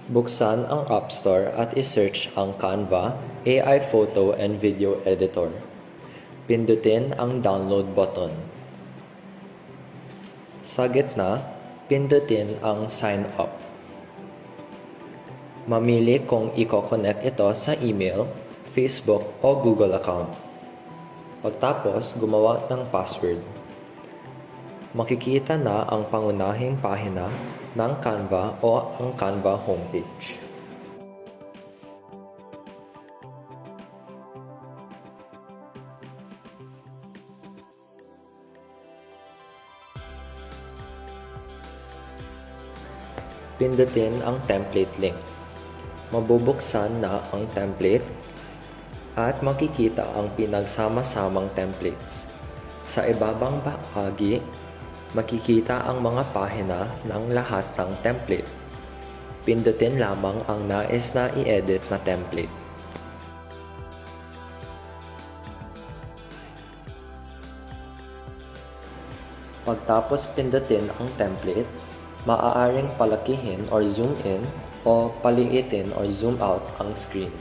Buksan ang App Store at isearch ang Canva AI Photo and Video Editor. Pindutin ang Download button. Sa gitna, pindutin ang Sign Up. Mamili kung i-connect ito sa email, Facebook o Google account. Pagtapos, gumawa ng password. Makikita na ang pangunahing pahina ng Canva o ang Canva homepage. Pindutin ang template link. Mabubuksan na ang template at makikita ang pinagsama-samang templates. Sa ibabang bahagi, makikita ang mga pahina ng lahat ng template. Pindutin lamang ang nais na i-edit na template. Pagtapos pindutin ang template, maaaring palakihin or zoom in o paliitin or zoom out ang screen.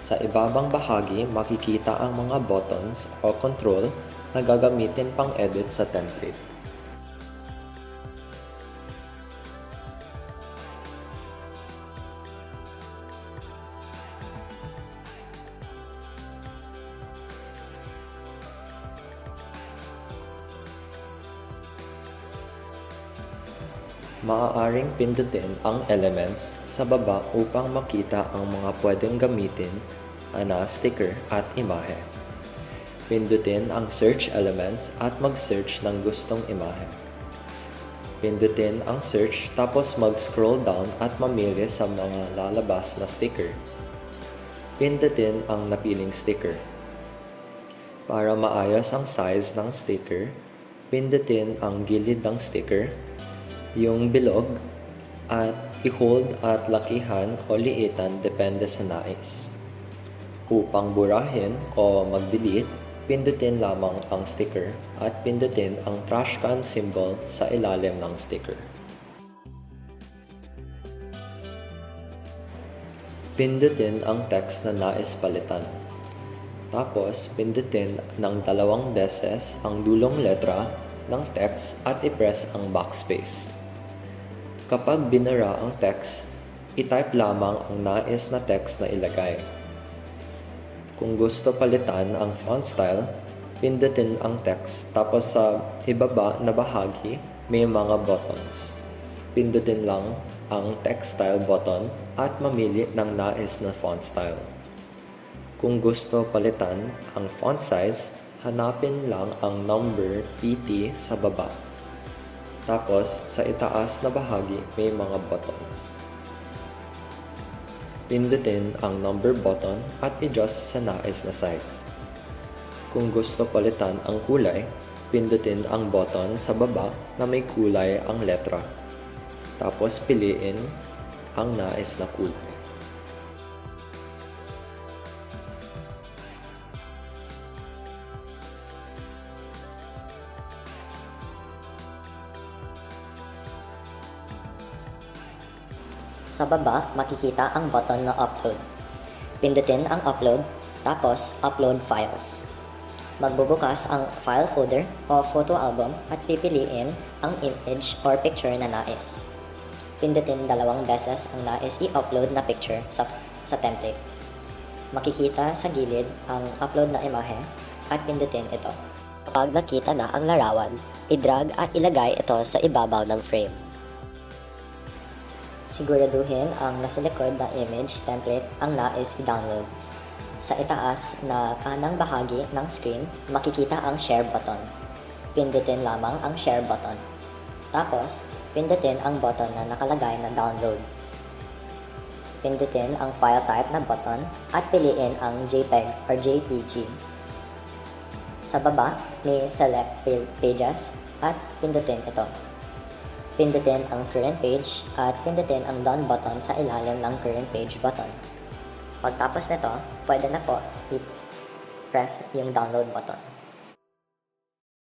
Sa ibabang bahagi, makikita ang mga buttons o control na gagamitin pang-edit sa template. Maaaring pindutin ang elements sa baba upang makita ang mga pwedeng gamitin na sticker at imahe. Pindutin ang search elements at mag-search ng gustong imahe. Pindutin ang search tapos mag-scroll down at mamili sa mga lalabas na sticker. Pindutin ang napiling sticker. Para maayos ang size ng sticker, pindutin ang gilid ng sticker, yung bilog, at i-hold at lakihan o liitan depende sa nais. Upang burahin o mag-delete, pindutin lamang ang sticker at pindutin ang trash can symbol sa ilalim ng sticker. Pindutin ang text na nais palitan. Tapos, pindutin ng 2 beses ang dulong letra ng text at i-press ang backspace. Kapag binara ang text, i-type lamang ang nais na text na ilagay. Kung gusto palitan ang font style, pindutin ang text tapos sa ibaba na bahagi may mga buttons. Pindutin lang ang text style button at mamili ng nais na font style. Kung gusto palitan ang font size, hanapin lang ang number PT sa baba. Tapos, sa itaas na bahagi, may mga buttons. Pindutin ang number button at i-adjust sa nais na size. Kung gusto palitan ang kulay, pindutin ang button sa baba na may kulay ang letra. Tapos, piliin ang nais na kulay. Sa baba, makikita ang button na Upload. Pindutin ang Upload, tapos Upload Files. Magbubukas ang file folder o photo album at pipiliin ang image or picture na nais. Pindutin 2 beses ang nais i-upload na picture sa template. Makikita sa gilid ang upload na imahe at pindutin ito. Kapag nakita na ang larawan, i-drag at ilagay ito sa ibabaw ng frame. Siguraduhin ang nasa likod na image template ang nais i-download. Sa itaas na kanang bahagi ng screen, makikita ang share button. Pindutin lamang ang share button. Tapos, pindutin ang button na nakalagay na download. Pindutin ang file type na button at piliin ang JPEG or JPG. Sa baba, may select pages at pindutin ito. Pindutin ang current page at pindutin ang done button sa ilalim ng current page button. Pagtapos nito, pwede na po i-press yung download button.